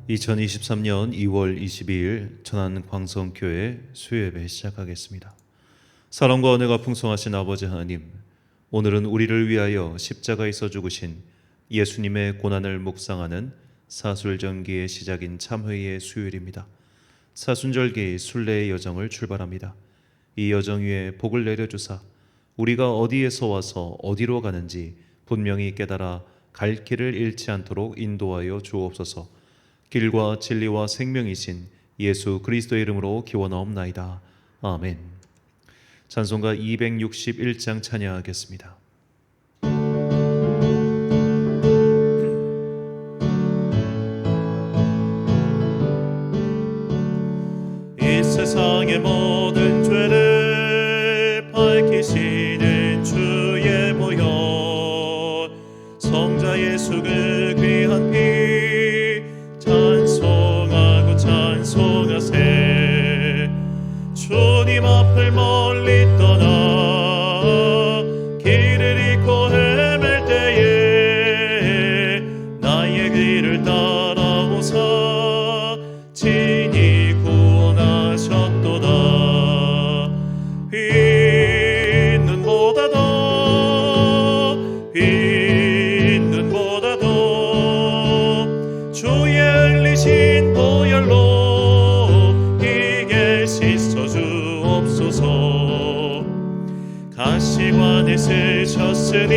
2023년 2월 22일 천안광성교회 수요예배 시작하겠습니다. 사랑과 은혜가 풍성하신 아버지 하나님, 오늘은 우리를 위하여 십자가에서 죽으신 예수님의 고난을 묵상하는 사순절기의 시작인 참회의 수요일입니다. 사순절기 순례의 여정을 출발합니다. 이 여정 위에 복을 내려주사 우리가 어디에서 와서 어디로 가는지 분명히 깨달아 갈 길을 잃지 않도록 인도하여 주옵소서. 길과 진리와 생명이신 예수 그리스도의 이름으로 기원하옵나이다. 아멘. 찬송가 261장 찬양하겠습니다. 이 세상의 모든 죄를 밝히시는 주의 보혈, 성자 예수 그 귀한 피 찬송하세. 주님 앞을 멀리 떠나 길을 잃고 헤맬 때에 나의 길을 따라오사 친히 구원하셨도다. 흰 눈보다도 주의 흘리신 보혈로 씻어 주옵소서. 가시관을 쓰셨으니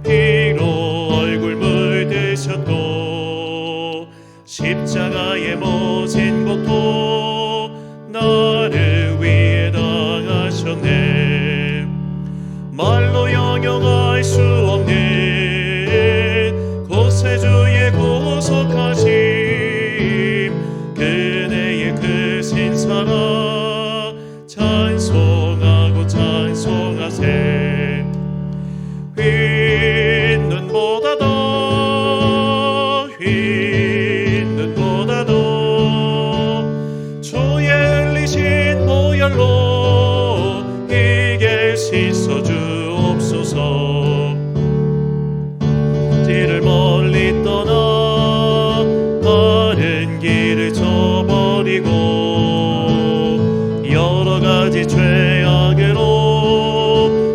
피로 얼굴 물드셨고 십자가에 모진 고통 나를 위해 당하셨네. 말로 형용할 수 없는 구세주의 구속하심, 그네의 그 신사라 찬송하고 찬송하세. 흰 눈보다도 주의 흘리신 보혈로 이게 씻어 주옵소서. 길을 멀리 떠나 바른 길을 저버리고 여러 가지 죄악으로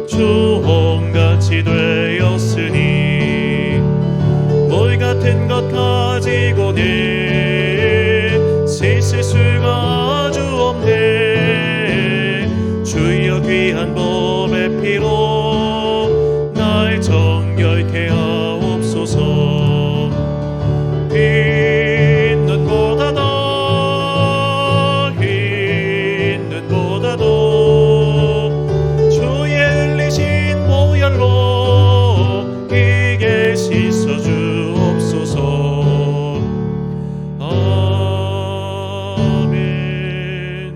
주홍같이 되었으니 물 같은 것 가지고는 씻을 수가 아주 없네. 주여 귀한 몸의 피로 날 정결케 하옵소서. 흰 눈보다도 주의 흘리신 보혈로 이게 씻어 주옵소서. 아멘.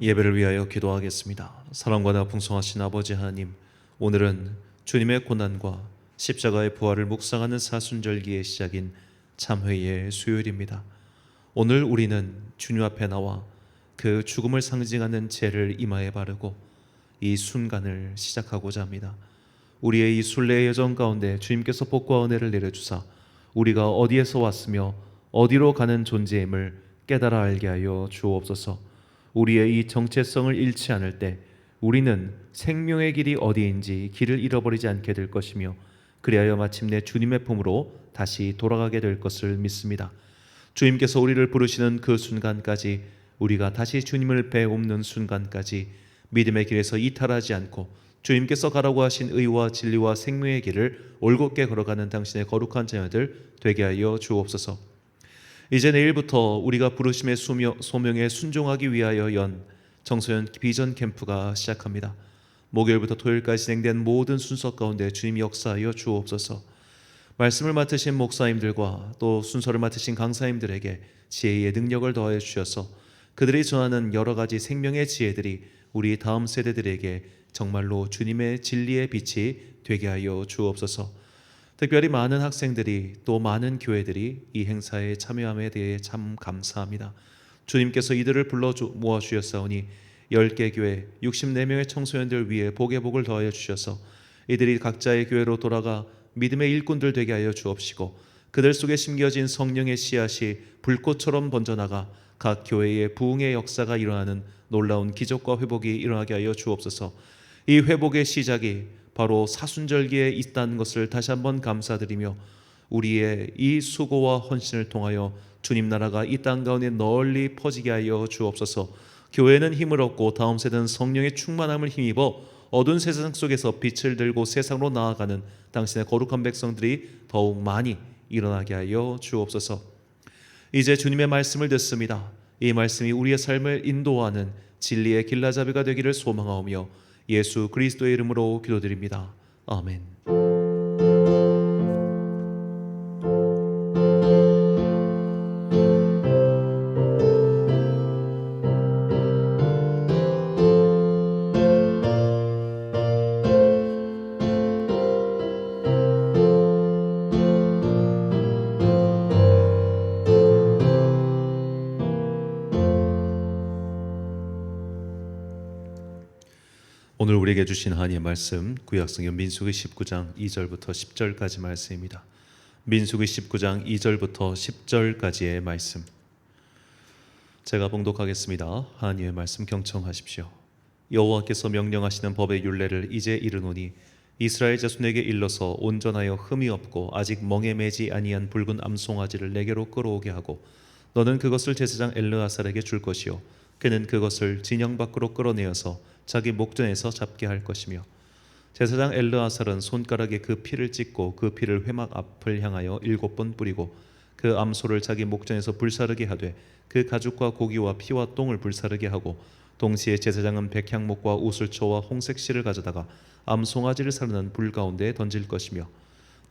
예배를 위하여 기도하겠습니다. 사랑과 풍성하신 아버지 하나님, 오늘은 주님의 고난과 십자가의 부활을 묵상하는 사순절기의 시작인 참회의 수요일입니다. 오늘 우리는 주님 앞에 나와 그 죽음을 상징하는 제를 이마에 바르고 이 순간을 시작하고자 합니다. 우리의 이 순례의 여정 가운데 주님께서 복과 은혜를 내려주사 우리가 어디에서 왔으며 어디로 가는 존재임을 깨달아 알게 하여 주옵소서. 우리의 이 정체성을 잃지 않을 때 우리는 생명의 길이 어디인지 길을 잃어버리지 않게 될 것이며 그리하여 마침내 주님의 품으로 다시 돌아가게 될 것을 믿습니다. 주님께서 우리를 부르시는 그 순간까지, 우리가 다시 주님을 배웁는 순간까지 믿음의 길에서 이탈하지 않고 주님께서 가라고 하신 의와 진리와 생명의 길을 올곧게 걸어가는 당신의 거룩한 자녀들 되게 하여 주옵소서. 이제 내일부터 우리가 부르심의 소명에 순종하기 위하여 연 청소년 비전 캠프가 시작합니다. 목요일부터 토요일까지 진행된 모든 순서 가운데 주님 역사하여 주옵소서. 말씀을 맡으신 목사님들과 또 순서를 맡으신 강사님들에게 지혜의 능력을 더하여 주셔서 그들이 전하는 여러 가지 생명의 지혜들이 우리 다음 세대들에게 정말로 주님의 진리의 빛이 되게 하여 주옵소서. 특별히 많은 학생들이 또 많은 교회들이 이 행사에 참여함에 대해 참 감사합니다. 주님께서 이들을 불러 모아주셨사오니 10개 교회 64명의 청소년들 위해 복의 복을 더하여 주셔서 이들이 각자의 교회로 돌아가 믿음의 일꾼들 되게 하여 주옵시고 그들 속에 심겨진 성령의 씨앗이 불꽃처럼 번져나가 각 교회의 부흥의 역사가 일어나는 놀라운 기적과 회복이 일어나게 하여 주옵소서. 이 회복의 시작이 바로 사순절기에 있다는 것을 다시 한번 감사드리며 우리의 이 수고와 헌신을 통하여 주님 나라가 이 땅 가운데 널리 퍼지게 하여 주옵소서. 교회는 힘을 얻고 다음 세대는 성령의 충만함을 힘입어 어두운 세상 속에서 빛을 들고 세상으로 나아가는 당신의 거룩한 백성들이 더욱 많이 일어나게 하여 주옵소서. 이제 주님의 말씀을 듣습니다. 이 말씀이 우리의 삶을 인도하는 진리의 길라잡이가 되기를 소망하오며 예수 그리스도의 이름으로 기도드립니다. 아멘. 오늘 우리에게 주신 하나님의 말씀 구약성경 민수기 19장 2절부터 10절까지 말씀입니다. 민수기 19장 2절부터 10절까지의 말씀 제가 봉독하겠습니다. 하나님의 말씀 경청하십시오. 여호와께서 명령하시는 법의 율례를 이제 이르노니 이스라엘 자손에게 일러서 온전하여 흠이 없고 아직 멍에 매지 아니한 붉은 암송아지를 내게로 끌어오게 하고 너는 그것을 제사장 엘르아살에게 줄 것이요 그는 그것을 진영 밖으로 끌어내어서 자기 목전에서 잡게 할 것이며 제사장 엘르아살은 손가락에 그 피를 찍고 그 피를 회막 앞을 향하여 7번 뿌리고 그 암소를 자기 목전에서 불사르게 하되 그 가죽과 고기와 피와 똥을 불사르게 하고 동시에 제사장은 백향목과 우슬초와 홍색 실을 가져다가 암송아지를 사르는 불 가운데에 던질 것이며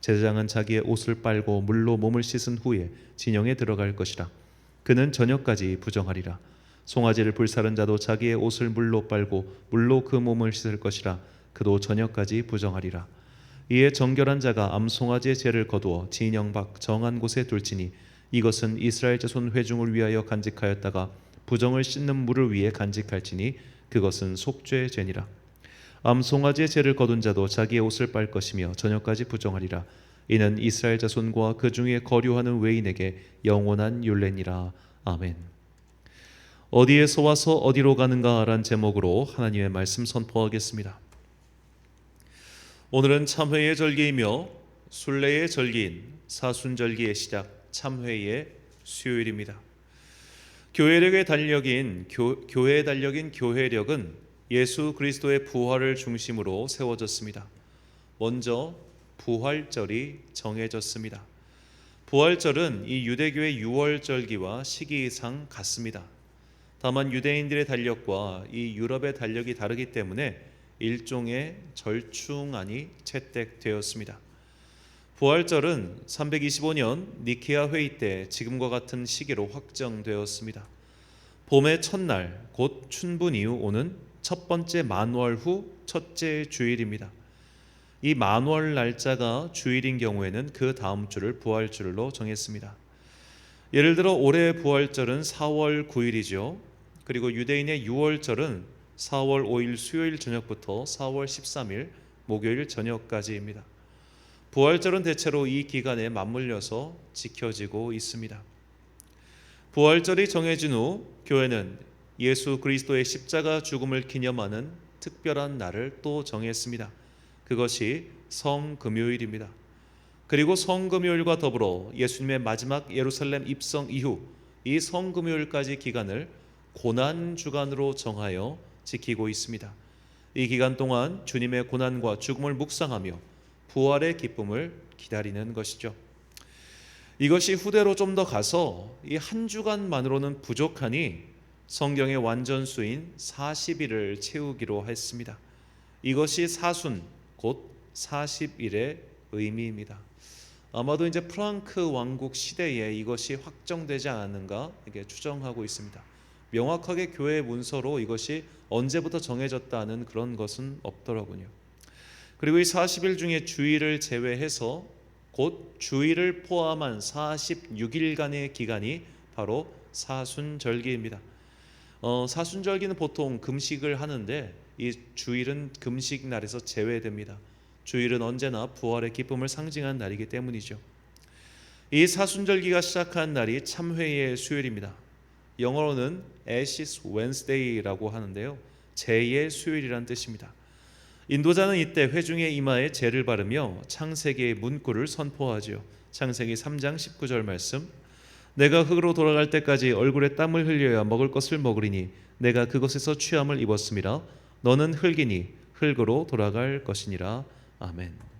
제사장은 자기의 옷을 빨고 물로 몸을 씻은 후에 진영에 들어갈 것이라. 그는 저녁까지 부정하리라. 송아지를 불사른 자도 자기의 옷을 물로 빨고 물로 그 몸을 씻을 것이라. 그도 저녁까지 부정하리라. 이에 정결한 자가 암송아지의 죄를 거두어 진영 밖 정한 곳에 둘지니 이것은 이스라엘 자손 회중을 위하여 간직하였다가 부정을 씻는 물을 위해 간직할지니 그것은 속죄의 죄니라. 암송아지의 죄를 거둔 자도 자기의 옷을 빨 것이며 저녁까지 부정하리라. 이는 이스라엘 자손과 그 중에 거류하는 외인에게 영원한 율례니라. 아멘. 어디에서 와서 어디로 가는가 라는 제목으로 하나님의 말씀 선포하겠습니다. 오늘은 참회의 절기이며 순례의 절기인 사순절기의 시작 참회의 수요일입니다. 교회의 달력인 교회력은 예수 그리스도의 부활을 중심으로 세워졌습니다. 먼저 부활절이 정해졌습니다. 부활절은 이 유대교의 유월절기와 시기상 같습니다. 다만 유대인들의 달력과 이 유럽의 달력이 다르기 때문에 일종의 절충안이 채택되었습니다. 부활절은 325년 니케아 회의 때 지금과 같은 시기로 확정되었습니다. 봄의 첫날 곧 춘분 이후 오는 첫 번째 만월 후 첫째 주일입니다. 이 만월 날짜가 주일인 경우에는 그 다음 주를 부활절로 정했습니다. 예를 들어 올해의 부활절은 4월 9일이죠. 그리고 유대인의 유월절은 4월 5일 수요일 저녁부터 4월 13일 목요일 저녁까지입니다. 부활절은 대체로 이 기간에 맞물려서 지켜지고 있습니다. 부활절이 정해진 후 교회는 예수 그리스도의 십자가 죽음을 기념하는 특별한 날을 또 정했습니다. 그것이 성금요일입니다. 그리고 성금요일과 더불어 예수님의 마지막 예루살렘 입성 이후 이 성금요일까지 기간을 고난주간으로 정하여 지키고 있습니다. 이 기간 동안 주님의 고난과 죽음을 묵상하며 부활의 기쁨을 기다리는 것이죠. 이것이 후대로 좀 더 가서 이 한 주간만으로는 부족하니 성경의 완전수인 40일을 채우기로 했습니다. 이것이 사순 곧 40일의 의미입니다. 아마도 이제 프랑크 왕국 시대에 이것이 확정되지 않았는가 이게 추정하고 있습니다. 명확하게 교회 문서로 이것이 언제부터 정해졌다는 그런 것은 없더라고요. 그리고 이 40일 중에 주일을 제외해서 곧 주일을 포함한 46일간의 기간이 바로 사순절기입니다. 사순절기는 보통 금식을 하는데 이 주일은 금식 날에서 제외됩니다. 주일은 언제나 부활의 기쁨을 상징하는 날이기 때문이죠. 이 사순절기가 시작한 날이 참회의 수요일입니다. 영어로는 Ashes Wednesday라고 하는데요, 제의 수요일이란 뜻입니다. 인도자는 이때 회중의 이마에 제를 바르며 창세기의 문구를 선포하지요. 창세기 3장 19절 말씀, 내가 흙으로 돌아갈 때까지 얼굴에 땀을 흘려야 먹을 것을 먹으리니 내가 그것에서 취함을 입었음이라. 너는 흙이니 흙으로 돌아갈 것이니라. 아멘.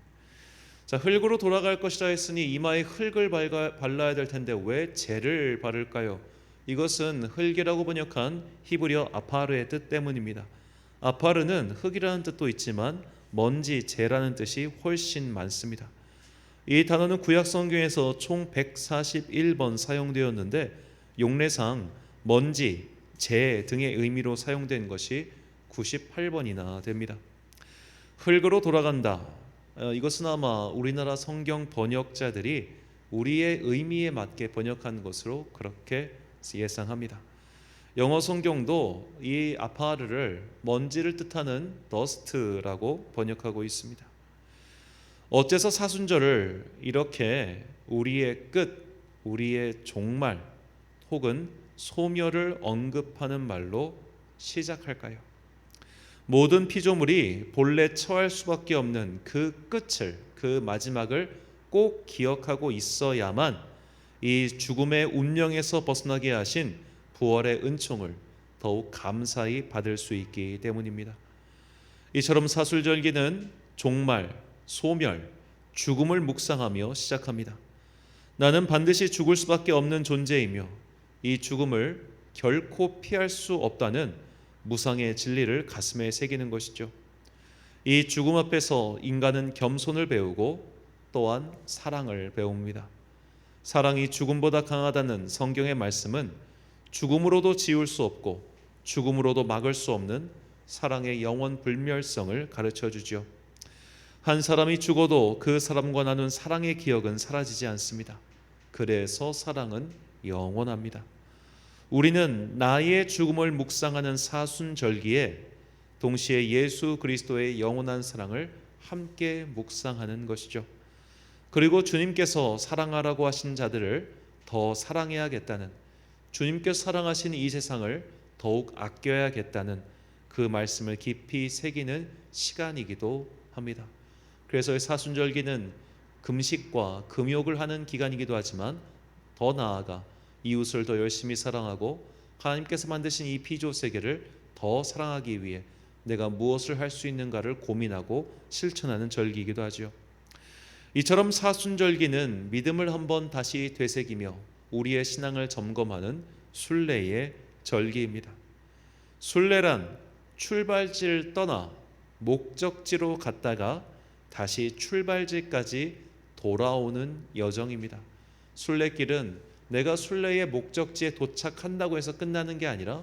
자, 흙으로 돌아갈 것이라 했으니 이마에 흙을 발라야 될 텐데 왜 제를 바를까요? 이것은 흙이라고 번역한 히브리어 아파르의 뜻 때문입니다. 아파르는 흙이라는 뜻도 있지만 먼지, 재라는 뜻이 훨씬 많습니다. 이 단어는 구약 성경에서 총 141번 사용되었는데 용례상 먼지, 재 등의 의미로 사용된 것이 98번이나 됩니다. 흙으로 돌아간다. 이것은 아마 우리나라 성경 번역자들이 우리의 의미에 맞게 번역한 것으로 그렇게 예상합니다. 영어 성경도 이 아파르를 먼지를 뜻하는 dust라고 번역하고 있습니다. 어째서 사순절을 이렇게 우리의 끝, 우리의 종말 혹은 소멸을 언급하는 말로 시작할까요? 모든 피조물이 본래 처할 수밖에 없는 그 끝을, 그 마지막을 꼭 기억하고 있어야만 이 죽음의 운명에서 벗어나게 하신 부활의 은총을 더욱 감사히 받을 수 있기 때문입니다. 이처럼 사순절기는 종말, 소멸, 죽음을 묵상하며 시작합니다. 나는 반드시 죽을 수밖에 없는 존재이며 이 죽음을 결코 피할 수 없다는 무상의 진리를 가슴에 새기는 것이죠. 이 죽음 앞에서 인간은 겸손을 배우고 또한 사랑을 배웁니다. 사랑이 죽음보다 강하다는 성경의 말씀은 죽음으로도 지울 수 없고 죽음으로도 막을 수 없는 사랑의 영원 불멸성을 가르쳐 주죠. 한 사람이 죽어도 그 사람과 나눈 사랑의 기억은 사라지지 않습니다. 그래서 사랑은 영원합니다. 우리는 나의 죽음을 묵상하는 사순절기에 동시에 예수 그리스도의 영원한 사랑을 함께 묵상하는 것이죠. 그리고 주님께서 사랑하라고 하신 자들을 더 사랑해야겠다는, 주님께서 사랑하신 이 세상을 더욱 아껴야겠다는 그 말씀을 깊이 새기는 시간이기도 합니다. 그래서 사순절기는 금식과 금욕을 하는 기간이기도 하지만 더 나아가 이웃을 더 열심히 사랑하고 하나님께서 만드신 이 피조 세계를 더 사랑하기 위해 내가 무엇을 할 수 있는가를 고민하고 실천하는 절기이기도 하죠. 이처럼 사순절기는 믿음을 한번 다시 되새기며 우리의 신앙을 점검하는 순례의 절기입니다. 순례란 출발지를 떠나 목적지로 갔다가 다시 출발지까지 돌아오는 여정입니다. 순례길은 내가 순례의 목적지에 도착한다고 해서 끝나는 게 아니라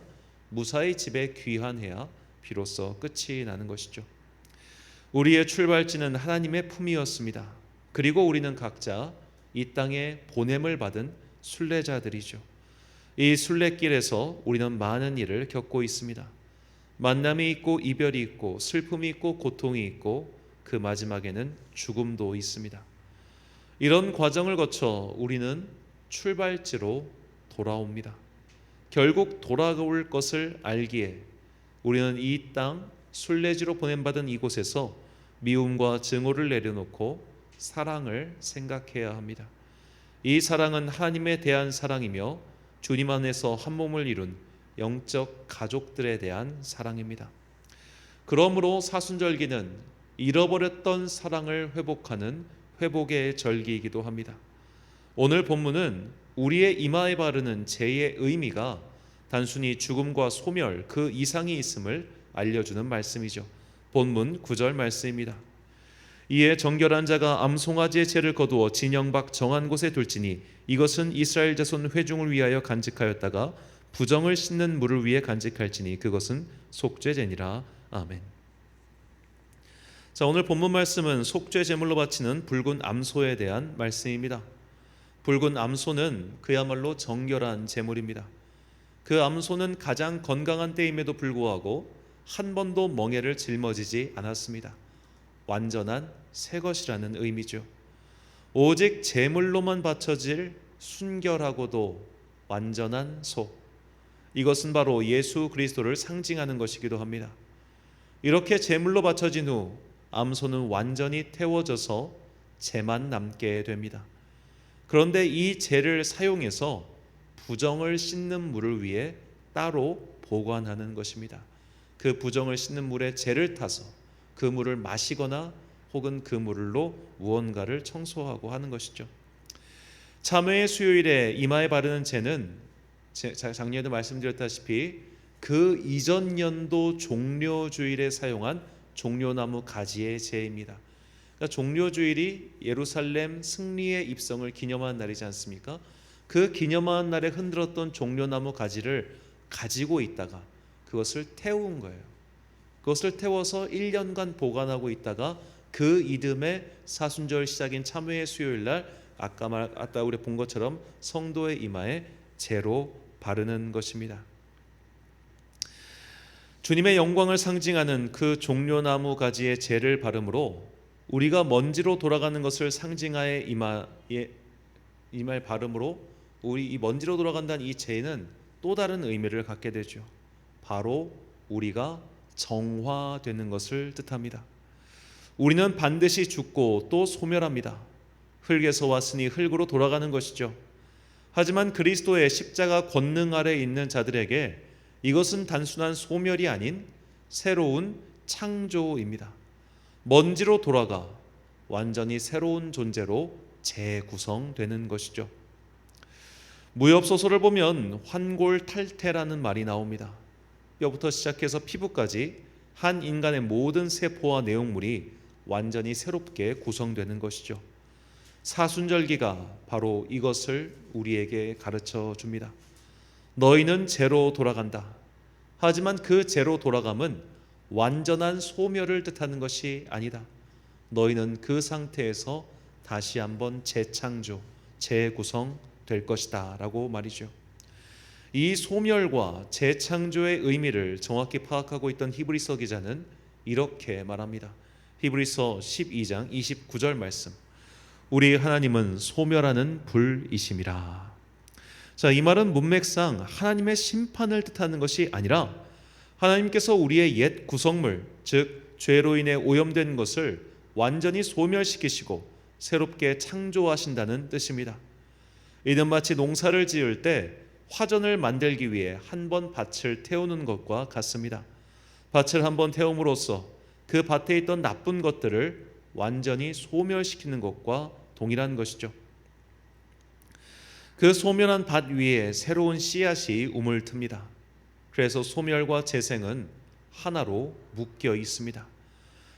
무사히 집에 귀환해야 비로소 끝이 나는 것이죠. 우리의 출발지는 하나님의 품이었습니다. 그리고 우리는 각자 이 땅에 보냄을 받은 순례자들이죠. 이 순례길에서 우리는 많은 일을 겪고 있습니다. 만남이 있고 이별이 있고 슬픔이 있고 고통이 있고 그 마지막에는 죽음도 있습니다. 이런 과정을 거쳐 우리는 출발지로 돌아옵니다. 결국 돌아올 것을 알기에 우리는 이 땅 순례지로 보냄받은 이곳에서 미움과 증오를 내려놓고 사랑을 생각해야 합니다. 이 사랑은 하나님에 대한 사랑이며 주님 안에서 한 몸을 이룬 영적 가족들에 대한 사랑입니다. 그러므로 사순절기는 잃어버렸던 사랑을 회복하는 회복의 절기이기도 합니다. 오늘 본문은 우리의 이마에 바르는 제의 의미가 단순히 죽음과 소멸 그 이상이 있음을 알려주는 말씀이죠. 본문 9절 말씀입니다. 이에 정결한 자가 암송아지의 죄를 거두어 진영 밖 정한 곳에 둘지니 이것은 이스라엘 자손 회중을 위하여 간직하였다가 부정을 씻는 물을 위해 간직할지니 그것은 속죄제니라. 아멘. 자, 오늘 본문 말씀은 속죄 제물로 바치는 붉은 암소에 대한 말씀입니다. 붉은 암소는 그야말로 정결한 제물입니다. 그 암소는 가장 건강한 때임에도 불구하고 한 번도 멍에를 짊어지지 않았습니다. 완전한 새 것이라는 의미죠. 오직 제물로만 바쳐질 순결하고도 완전한 소, 이것은 바로 예수 그리스도를 상징하는 것이기도 합니다. 이렇게 제물로 바쳐진 후 암소는 완전히 태워져서 재만 남게 됩니다. 그런데 이 재를 사용해서 부정을 씻는 물을 위해 따로 보관하는 것입니다. 그 부정을 씻는 물에 재를 타서 그 물을 마시거나 혹은 그 물로 무언가를 청소하고 하는 것이죠. 참회의 수요일에 이마에 바르는 재는 작년에도 말씀드렸다시피 그 이전 연도 종려주일에 사용한 종려나무 가지의 재입니다. 그러니까 종려주일이 예루살렘 승리의 입성을 기념한 날이지 않습니까? 그 기념한 날에 흔들었던 종려나무 가지를 가지고 있다가 그것을 태운 거예요. 그것을 태워서 1년간 보관하고 있다가 그 이듬해 사순절 시작인 참회의 수요일 날 아까 우리 본 것처럼 성도의 이마에 재로 바르는 것입니다. 주님의 영광을 상징하는 그 종려나무 가지의 재를 바름으로 우리가 먼지로 돌아가는 것을 상징하여 이마에 바름으로 우리 이 먼지로 돌아간다는 이 재는 또 다른 의미를 갖게 되죠. 바로 우리가 정화되는 것을 뜻합니다. 우리는 반드시 죽고 또 소멸합니다. 흙에서 왔으니 흙으로 돌아가는 것이죠. 하지만 그리스도의 십자가 권능 아래 있는 자들에게 이것은 단순한 소멸이 아닌 새로운 창조입니다. 먼지로 돌아가 완전히 새로운 존재로 재구성되는 것이죠. 무협소설을 보면 환골탈태라는 말이 나옵니다. 뼈부터 시작해서 피부까지 한 인간의 모든 세포와 내용물이 완전히 새롭게 구성되는 것이죠. 사순절기가 바로 이것을 우리에게 가르쳐 줍니다. 너희는 재로 돌아간다. 하지만 그 재로 돌아감은 완전한 소멸을 뜻하는 것이 아니다. 너희는 그 상태에서 다시 한번 재창조, 재구성될 것이다 라고 말이죠. 이 소멸과 재창조의 의미를 정확히 파악하고 있던 히브리서 기자는 이렇게 말합니다. 히브리서 12장 29절 말씀, 우리 하나님은 소멸하는 불이심이라. 자, 이 말은 문맥상 하나님의 심판을 뜻하는 것이 아니라 하나님께서 우리의 옛 구성물, 즉 죄로 인해 오염된 것을 완전히 소멸시키시고 새롭게 창조하신다는 뜻입니다. 이는 마치 농사를 지을 때 화전을 만들기 위해 한 번 밭을 태우는 것과 같습니다. 밭을 한 번 태움으로써 그 밭에 있던 나쁜 것들을 완전히 소멸시키는 것과 동일한 것이죠. 그 소멸한 밭 위에 새로운 씨앗이 우물 틉니다. 그래서 소멸과 재생은 하나로 묶여 있습니다.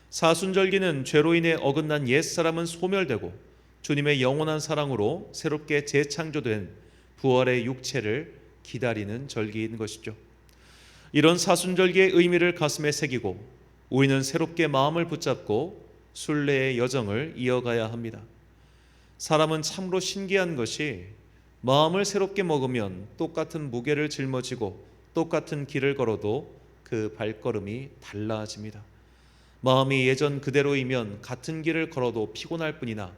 사순절기는 죄로 인해 어긋난 옛사람은 소멸되고 주님의 영원한 사랑으로 새롭게 재창조된 부활의 육체를 기다리는 절기인 것이죠. 이런 사순절기의 의미를 가슴에 새기고 우리는 새롭게 마음을 붙잡고 순례의 여정을 이어가야 합니다. 사람은 참으로 신기한 것이 마음을 새롭게 먹으면 똑같은 무게를 짊어지고 똑같은 길을 걸어도 그 발걸음이 달라집니다. 마음이 예전 그대로이면 같은 길을 걸어도 피곤할 뿐이나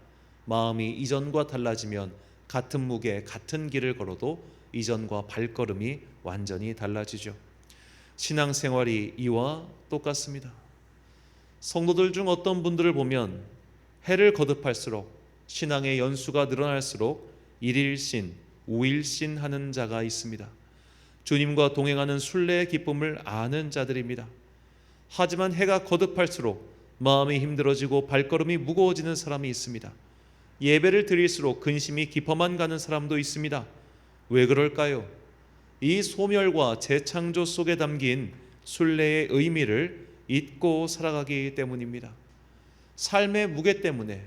마음이 이전과 달라지면 같은 무게, 같은 길을 걸어도 이전과 발걸음이 완전히 달라지죠. 신앙생활이 이와 똑같습니다. 성도들 중 어떤 분들을 보면 해를 거듭할수록 신앙의 연수가 늘어날수록 일일신, 우일신 하는 자가 있습니다. 주님과 동행하는 순례의 기쁨을 아는 자들입니다. 하지만 해가 거듭할수록 마음이 힘들어지고 발걸음이 무거워지는 사람이 있습니다. 예배를 드릴수록 근심이 깊어만 가는 사람도 있습니다. 왜 그럴까요? 이 소멸과 재창조 속에 담긴 순례의 의미를 잊고 살아가기 때문입니다. 삶의 무게 때문에,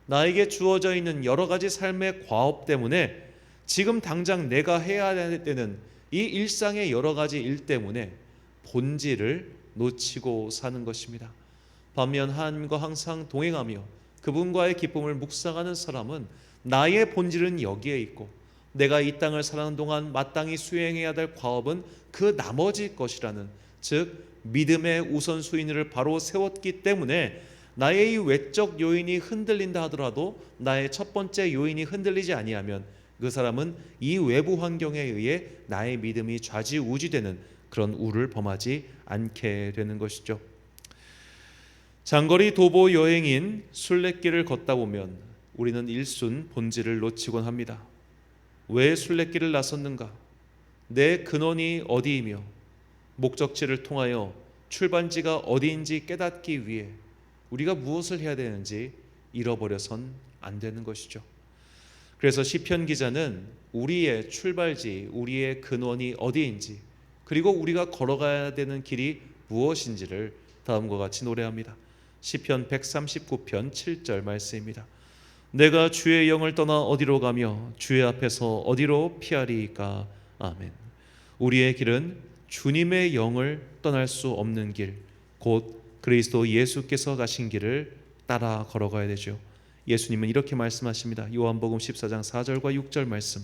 나에게 주어져 있는 여러 가지 삶의 과업 때문에, 지금 당장 내가 해야 되는 이 일상의 여러 가지 일 때문에 본질을 놓치고 사는 것입니다. 반면 하나님과 항상 동행하며 그분과의 기쁨을 묵상하는 사람은 나의 본질은 여기에 있고 내가 이 땅을 사는 동안 마땅히 수행해야 될 과업은 그 나머지 것이라는, 즉 믿음의 우선순위를 바로 세웠기 때문에 나의 이 외적 요인이 흔들린다 하더라도 나의 첫 번째 요인이 흔들리지 아니하면 그 사람은 이 외부 환경에 의해 나의 믿음이 좌지우지되는 그런 우를 범하지 않게 되는 것이죠. 장거리 도보 여행인 순례길을 걷다 보면 우리는 일순 본질을 놓치곤 합니다. 왜 순례길을 나섰는가? 내 근원이 어디이며 목적지를 통하여 출발지가 어디인지 깨닫기 위해 우리가 무엇을 해야 되는지 잃어버려선 안 되는 것이죠. 그래서 시편 기자는 우리의 출발지, 우리의 근원이 어디인지, 그리고 우리가 걸어가야 되는 길이 무엇인지를 다음과 같이 노래합니다. 시편 139편 7절 말씀입니다. 내가 주의 영을 떠나 어디로 가며 주의 앞에서 어디로 피하리이까. 아멘. 우리의 길은 주님의 영을 떠날 수 없는 길, 곧 그리스도 예수께서 가신 길을 따라 걸어가야 되죠. 예수님은 이렇게 말씀하십니다. 요한복음 14장 4절과 6절 말씀.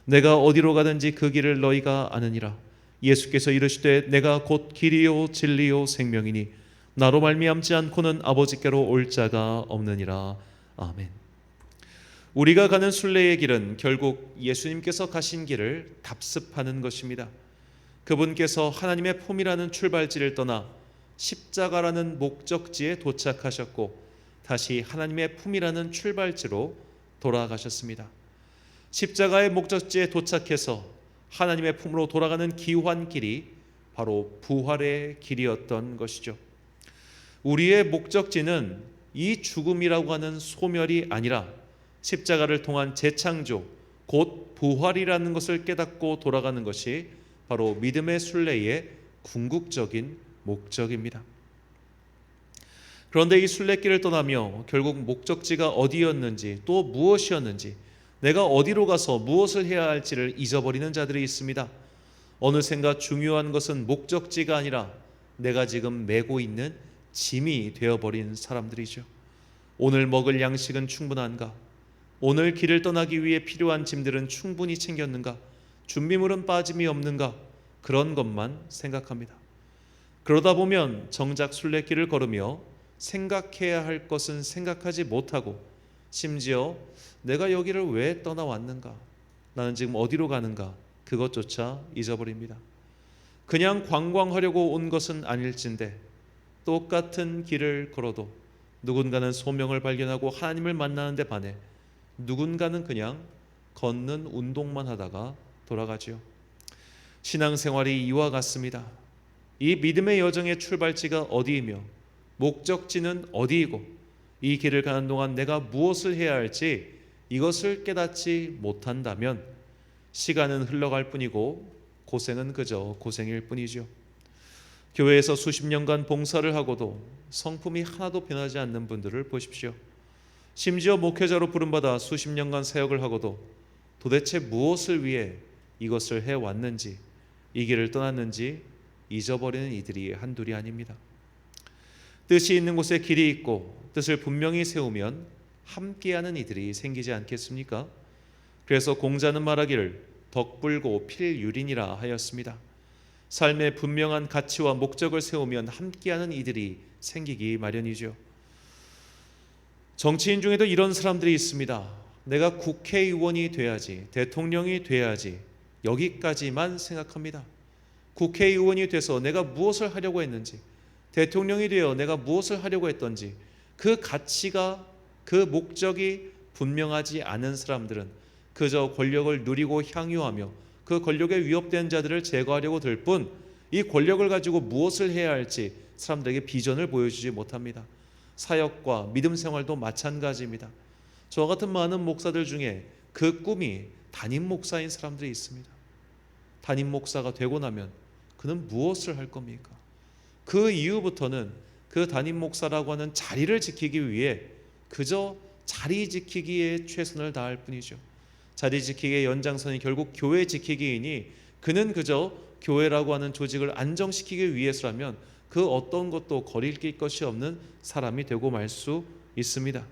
내가 어디로 가든지 그 길을 너희가 아느니라. 예수께서 이르시되 내가 곧 길이요 진리요 생명이니 나로 말미암지 않고는 아버지께로 올 자가 없느니라. 아멘. 우리가 가는 순례의 길은 결국 예수님께서 가신 길을 답습하는 것입니다. 그분께서 하나님의 품이라는 출발지를 떠나 십자가라는 목적지에 도착하셨고 다시 하나님의 품이라는 출발지로 돌아가셨습니다. 십자가의 목적지에 도착해서 하나님의 품으로 돌아가는 기환길이 바로 부활의 길이었던 것이죠. 우리의 목적지는 이 죽음이라고 하는 소멸이 아니라 십자가를 통한 재창조, 곧 부활이라는 것을 깨닫고 돌아가는 것이 바로 믿음의 순례의 궁극적인 목적입니다. 그런데 이 순례길을 떠나며 결국 목적지가 어디였는지 또 무엇이었는지 내가 어디로 가서 무엇을 해야 할지를 잊어버리는 자들이 있습니다. 어느샌가 중요한 것은 목적지가 아니라 내가 지금 메고 있는 짐이 되어버린 사람들이죠. 오늘 먹을 양식은 충분한가? 오늘 길을 떠나기 위해 필요한 짐들은 충분히 챙겼는가? 준비물은 빠짐이 없는가? 그런 것만 생각합니다. 그러다 보면 정작 순례길을 걸으며 생각해야 할 것은 생각하지 못하고 심지어 내가 여기를 왜 떠나왔는가? 나는 지금 어디로 가는가? 그것조차 잊어버립니다. 그냥 관광하려고 온 것은 아닐진데 똑같은 길을 걸어도 누군가는 소명을 발견하고 하나님을 만나는 데 반해 누군가는 그냥 걷는 운동만 하다가 돌아가지요. 신앙생활이 이와 같습니다. 이 믿음의 여정의 출발지가 어디이며 목적지는 어디이고 이 길을 가는 동안 내가 무엇을 해야 할지 이것을 깨닫지 못한다면 시간은 흘러갈 뿐이고 고생은 그저 고생일 뿐이죠. 교회에서 수십 년간 봉사를 하고도 성품이 하나도 변하지 않는 분들을 보십시오. 심지어 목회자로 부름받아 수십 년간 사역을 하고도 도대체 무엇을 위해 이것을 해왔는지 이 길을 떠났는지 잊어버리는 이들이 한둘이 아닙니다. 뜻이 있는 곳에 길이 있고 뜻을 분명히 세우면 함께하는 이들이 생기지 않겠습니까? 그래서 공자는 말하기를 덕불고 필유린이라 하였습니다. 삶의 분명한 가치와 목적을 세우면 함께하는 이들이 생기기 마련이죠. 정치인 중에도 이런 사람들이 있습니다. 내가 국회의원이 돼야지, 대통령이 돼야지, 여기까지만 생각합니다. 국회의원이 돼서 내가 무엇을 하려고 했는지, 대통령이 되어 내가 무엇을 하려고 했던지 그 가치가, 그 목적이 분명하지 않은 사람들은 그저 권력을 누리고 향유하며 그 권력에 위협된 자들을 제거하려고 들 뿐 이 권력을 가지고 무엇을 해야 할지 사람들에게 비전을 보여주지 못합니다. 사역과 믿음 생활도 마찬가지입니다. 저와 같은 많은 목사들 중에 그 꿈이 담임 목사인 사람들이 있습니다. 담임 목사가 되고 나면 그는 무엇을 할 겁니까? 그 이후부터는 그 담임 목사라고 하는 자리를 지키기 위해 그저 자리 지키기에 최선을 다할 뿐이죠. 자리 지키기의 연장선이 결국 교회 지키기이니 그는 그저 교회라고 하는 조직을 안정시키기 위해서라면 그 어떤 것도 거리낄 것이 없는 사람이 되고 말 수 있습니다.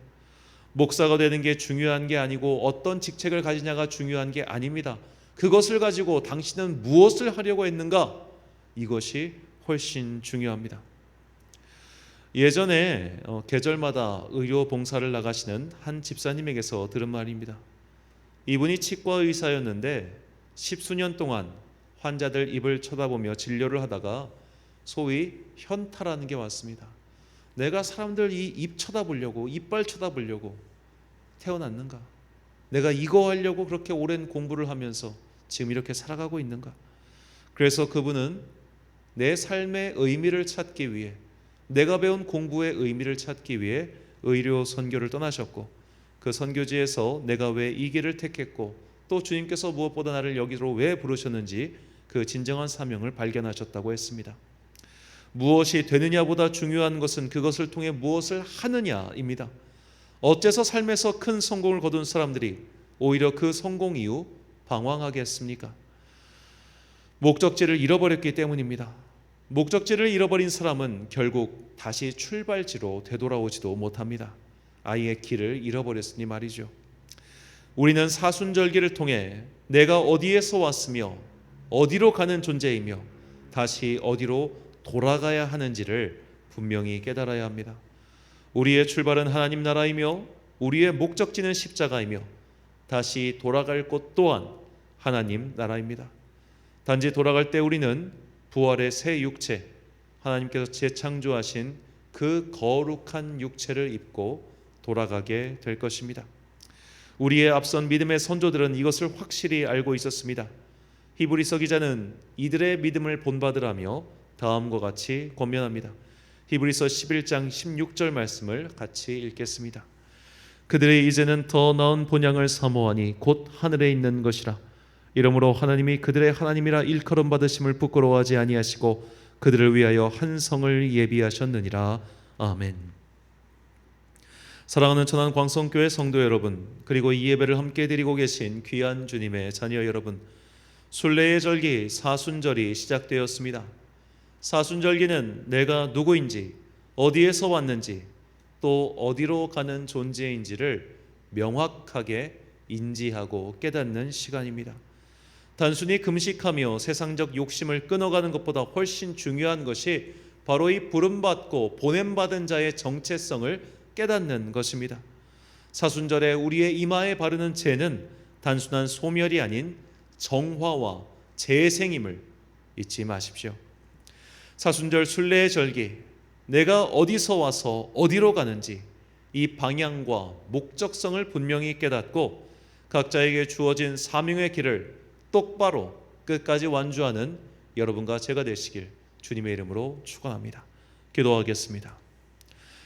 목사가 되는 게 중요한 게 아니고 어떤 직책을 가지냐가 중요한 게 아닙니다. 그것을 가지고 당신은 무엇을 하려고 했는가? 이것이 훨씬 중요합니다. 예전에 계절마다 의료 봉사를 나가시는 한 집사님에게서 들은 말입니다. 이분이 치과 의사였는데 10수년 동안 환자들 입을 쳐다보며 진료를 하다가 소위 현타라는 게 왔습니다. 내가 사람들 이 입 쳐다보려고, 이빨 쳐다보려고 태어났는가? 내가 이거 하려고 그렇게 오랜 공부를 하면서 지금 이렇게 살아가고 있는가? 그래서 그분은 내 삶의 의미를 찾기 위해, 내가 배운 공부의 의미를 찾기 위해 의료 선교를 떠나셨고, 그 선교지에서 내가 왜 이 길을 택했고 또 주님께서 무엇보다 나를 여기로 왜 부르셨는지 그 진정한 사명을 발견하셨다고 했습니다. 무엇이 되느냐보다 중요한 것은 그것을 통해 무엇을 하느냐입니다. 어째서 삶에서 큰 성공을 거둔 사람들이 오히려 그 성공 이후 방황하게 했습니까? 목적지를 잃어버렸기 때문입니다. 목적지를 잃어버린 사람은 결국 다시 출발지로 되돌아오지도 못합니다. 아예 길을 잃어버렸으니 말이죠. 우리는 사순절기를 통해 내가 어디에서 왔으며 어디로 가는 존재이며 다시 어디로 돌아가야 하는지를 분명히 깨달아야 합니다. 우리의 출발은 하나님 나라이며 우리의 목적지는 십자가이며 다시 돌아갈 곳 또한 하나님 나라입니다. 단지 돌아갈 때 우리는 부활의 새 육체, 하나님께서 재창조하신 그 거룩한 육체를 입고 돌아가게 될 것입니다. 우리의 앞선 믿음의 선조들은 이것을 확실히 알고 있었습니다. 히브리서 기자는 이들의 믿음을 본받으라며 다음과 같이 권면합니다. 히브리서 11장 16절 말씀을 같이 읽겠습니다. 그들의 이제는 더 나은 본향을 사모하니 곧 하늘에 있는 것이라. 이러므로 하나님이 그들의 하나님이라 일컬음 받으심을 부끄러워하지 아니하시고 그들을 위하여 한 성을 예비하셨느니라. 아멘. 사랑하는 천안 광성교회 성도 여러분, 그리고 이 예배를 함께 드리고 계신 귀한 주님의 자녀 여러분, 순례의 절기 사순절이 시작되었습니다. 사순절기는 내가 누구인지, 어디에서 왔는지, 또 어디로 가는 존재인지를 명확하게 인지하고 깨닫는 시간입니다. 단순히 금식하며 세상적 욕심을 끊어가는 것보다 훨씬 중요한 것이 바로 이 부름받고 보냄받은 자의 정체성을 깨닫는 것입니다. 사순절에 우리의 이마에 바르는 제는 단순한 소멸이 아닌 정화와 재생임을 잊지 마십시오. 사순절 순례의 절기, 내가 어디서 와서 어디로 가는지 이 방향과 목적성을 분명히 깨닫고 각자에게 주어진 사명의 길을 똑바로 끝까지 완주하는 여러분과 제가 되시길 주님의 이름으로 축원합니다. 기도하겠습니다.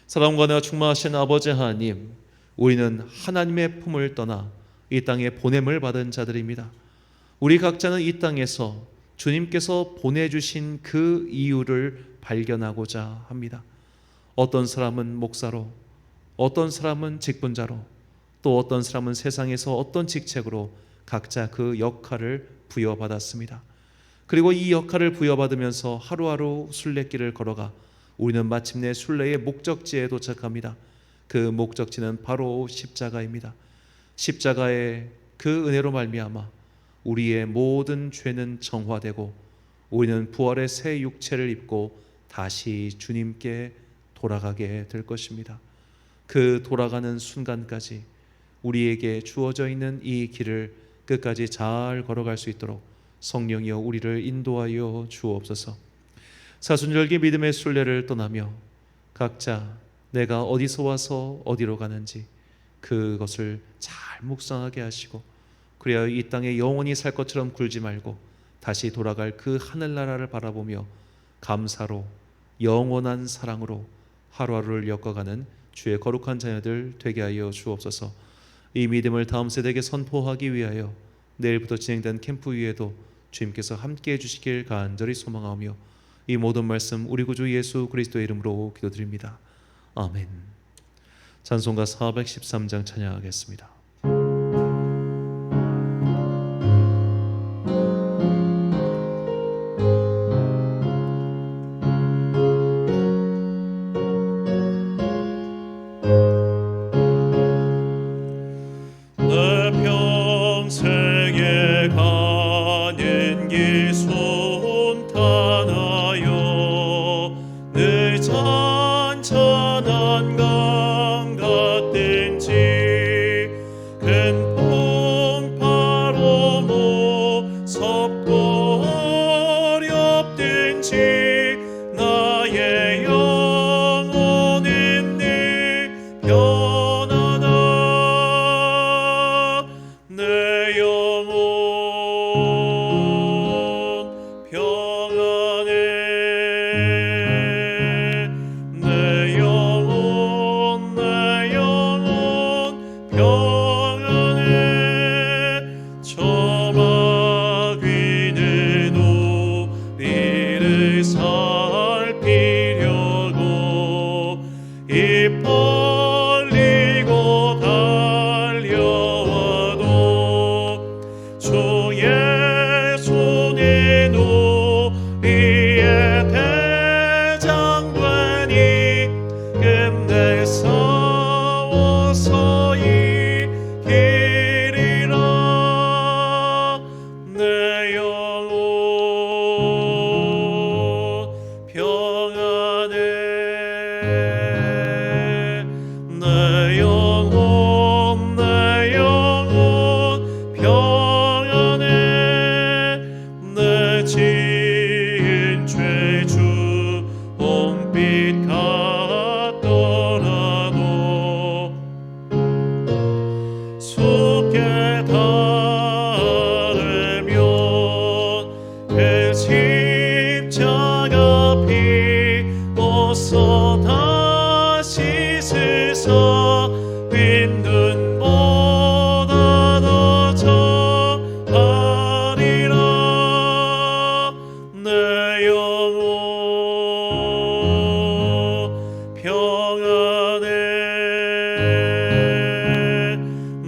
사랑과 은혜가 충만하신 아버지 하나님, 우리는 하나님의 품을 떠나 이 땅에 보냄을 받은 자들입니다. 우리 각자는 이 땅에서 주님께서 보내주신 그 이유를 발견하고자 합니다. 어떤 사람은 목사로, 어떤 사람은 직분자로, 또 어떤 사람은 세상에서 어떤 직책으로 각자 그 역할을 부여받았습니다. 그리고 이 역할을 부여받으면서 하루하루 순례길을 걸어가 우리는 마침내 순례의 목적지에 도착합니다. 그 목적지는 바로 십자가입니다. 십자가의 그 은혜로 말미암아 우리의 모든 죄는 정화되고 우리는 부활의 새 육체를 입고 다시 주님께 돌아가게 될 것입니다. 그 돌아가는 순간까지 우리에게 주어져 있는 이 길을 끝까지 잘 걸어갈 수 있도록 성령이여 우리를 인도하여 주옵소서. 사순절기 믿음의 순례를 떠나며 각자 내가 어디서 와서 어디로 가는지 그것을 잘 묵상하게 하시고, 그래야 이 땅에 영원히 살 것처럼 굴지 말고 다시 돌아갈 그 하늘나라를 바라보며 감사로 영원한 사랑으로 하루하루를 엮어가는 주의 거룩한 자녀들 되게 하여 주옵소서. 이 믿음을 다음 세대에게 선포하기 위하여 내일부터 진행된 캠프 위에도 주님께서 함께해 주시길 간절히 소망하며 이 모든 말씀 우리 구주 예수 그리스도의 이름으로 기도드립니다. 아멘. 찬송가 413장 찬양하겠습니다. 찬찬 평안에 저마귀는 우리를 살피려고 입 벌리고 달려와도 주의 손에 우리의 대장되니 끝내 싸워서 이기리라. 내 영혼 평안해. 내 영혼 평안해. 내 지은 죄주 봄빛 같더라도 속게 달으면 그 십자가 비로소 다시 스사 빈 눈보다 더 정하리라. 내 영혼 평안해.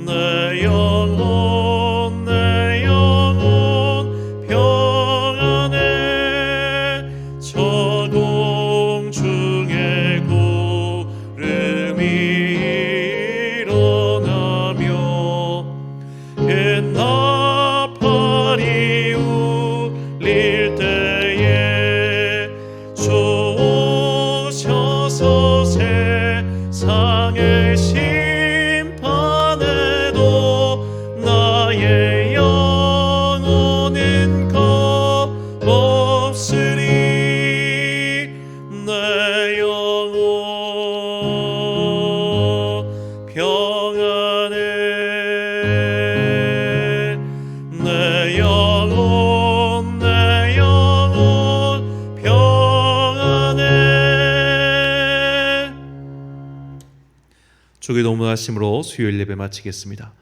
내 영혼 평안해. 저공 중에 구름이 일어나며 그 나팔이 울릴 때에 주 오셔서 세상의 심판에도 나의 영혼은 겁없으리. 내 영혼 평안해. 내 영혼 평안해. 주기 도무하심으로 수요일 예배 마치겠습니다.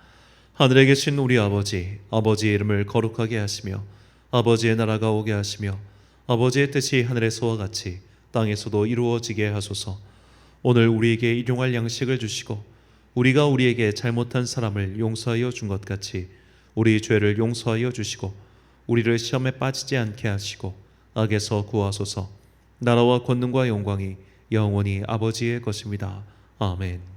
하늘에 계신 우리 아버지의 이름을 거룩하게 하시며 아버지의 나라가 오게 하시며 아버지의 뜻이 하늘에서와 같이 땅에서도 이루어지게 하소서. 오늘 우리에게 일용할 양식을 주시고 우리가 우리에게 잘못한 사람을 용서하여 준 것 같이 우리 죄를 용서하여 주시고 우리를 시험에 빠지지 않게 하시고 악에서 구하소서. 나라와 권능과 영광이 영원히 아버지의 것입니다. 아멘.